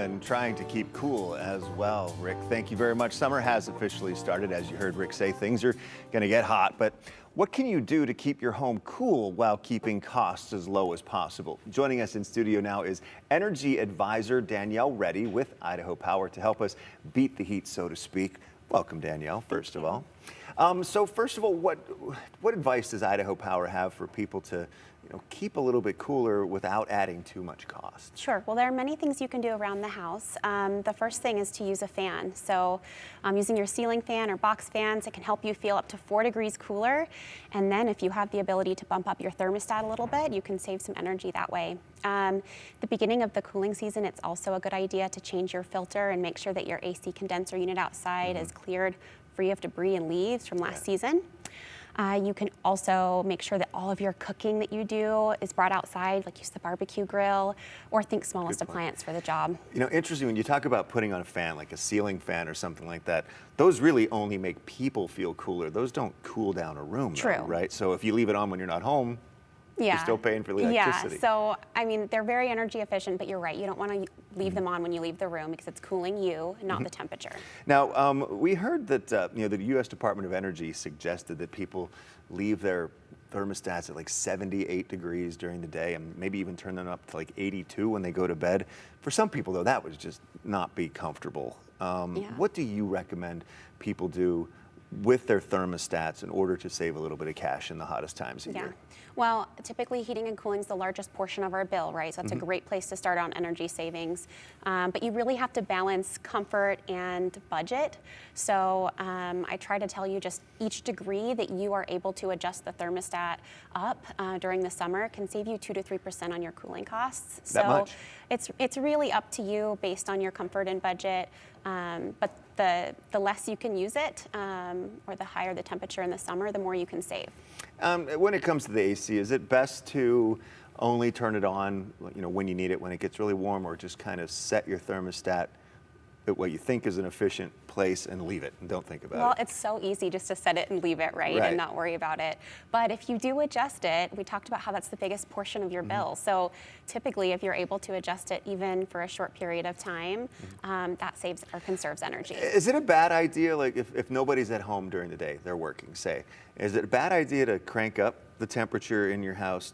and trying to keep cool as well. Rick, thank you very much. Summer has officially started. As you heard Rick say, things are going to get hot, but what can you do to keep your home cool while keeping costs as low as possible? Joining us in studio now is energy advisor Danielle Ready with Idaho Power to help us beat the heat, so to speak. Welcome, Danielle, first of all. So first of all, what advice does Idaho Power have for people to keep a little bit cooler without adding too much cost? Sure. Well, there are many things you can do around the house. The first thing is to use a fan. So using your ceiling fan or box fans, it can help you feel up to 4 degrees cooler. And then if you have the ability to bump up your thermostat a little bit, you can save some energy that way. The beginning of the cooling season, it's also a good idea to change your filter and make sure that your AC condenser unit outside is cleared free of debris and leaves from last season. You can also make sure that all of your cooking that you do is brought outside, like use the barbecue grill, or think smallest appliance for the job. Interesting, when you talk about putting on a fan, like a ceiling fan or something like that, those really only make people feel cooler. Those don't cool down a room, True. though, right? So if you leave it on when you're not home, you're still paying for the electricity. Yeah, so I mean, they're very energy efficient, but you're right. You don't want to leave them on when you leave the room because it's cooling you, not the temperature. Now, we heard that the U.S. Department of Energy suggested that people leave their thermostats at like 78 degrees during the day and maybe even turn them up to like 82 when they go to bed. For some people, though, that would just not be comfortable. What do you recommend people do with their thermostats in order to save a little bit of cash in the hottest times of year? Well, typically heating and cooling is the largest portion of our bill, right? So that's a great place to start on energy savings. But you really have to balance comfort and budget. So I try to tell you just each degree that you are able to adjust the thermostat up during the summer can save you 2 to 3% on your cooling costs. That much? It's really up to you based on your comfort and budget. But the less you can use it, or the higher the temperature in the summer, the more you can save. When it comes to the AC, is it best to only turn it on, when you need it, when it gets really warm, or just kind of set your thermostat at what you think is an efficient place and leave it and don't think about it? Well, it's so easy just to set it and leave it, right? And not worry about it. But if you do adjust it, we talked about how that's the biggest portion of your bill. So typically, if you're able to adjust it even for a short period of time, that saves or conserves energy. Is it a bad idea, like if nobody's at home during the day, they're working, say, is it a bad idea to crank up the temperature in your house,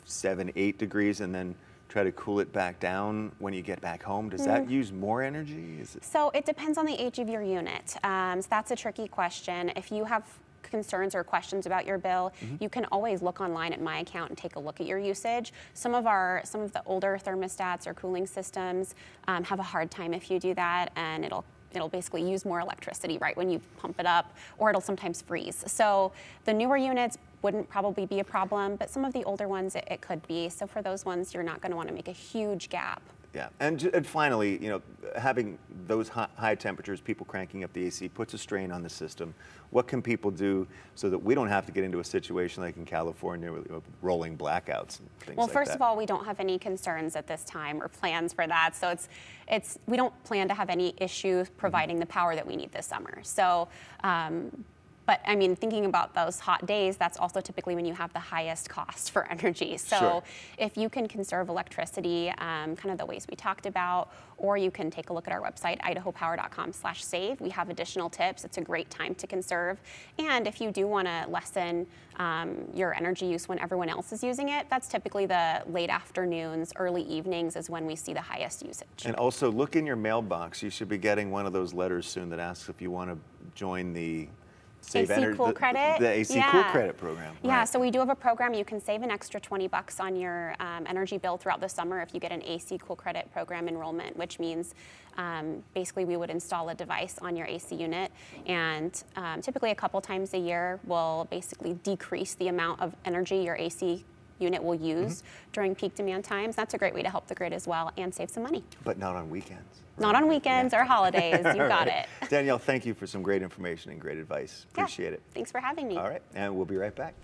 7, 8 degrees and then try to cool it back down when you get back home? Does that use more energy? So it depends on the age of your unit. So that's a tricky question. If you have concerns or questions about your bill, you can always look online at My Account and take a look at your usage. Some of the older thermostats or cooling systems have a hard time if you do that, and it'll basically use more electricity right when you pump it up, or it'll sometimes freeze. So the newer units wouldn't probably be a problem, but some of the older ones it could be. So for those ones, you're not going to want to make a huge gap. Yeah, and finally, having those high temperatures, people cranking up the AC puts a strain on the system. What can people do so that we don't have to get into a situation like in California with rolling blackouts and things like that? Well, first of all, we don't have any concerns at this time or plans for that. So we don't plan to have any issues providing the power that we need this summer. So. But I mean, thinking about those hot days, that's also typically when you have the highest cost for energy. So if you can conserve electricity, kind of the ways we talked about, or you can take a look at our website, idahopower.com/save. We have additional tips. It's a great time to conserve. And if you do want to lessen your energy use when everyone else is using it, that's typically the late afternoons, early evenings is when we see the highest usage. And also look in your mailbox. You should be getting one of those letters soon that asks if you want to join the AC Cool Credit? The AC Cool Credit program. Right? Yeah, so we do have a program. You can save an extra $20 on your energy bill throughout the summer if you get an AC Cool Credit program enrollment, which means basically we would install a device on your AC unit, and typically a couple times a year we'll basically decrease the amount of energy your AC unit will use during peak demand times. That's a great way to help the grid as well and save some money. But not on weekends. Not on weekends or holidays. You got it. Danielle, thank you for some great information and great advice. Appreciate it. Thanks for having me. All right, and we'll be right back.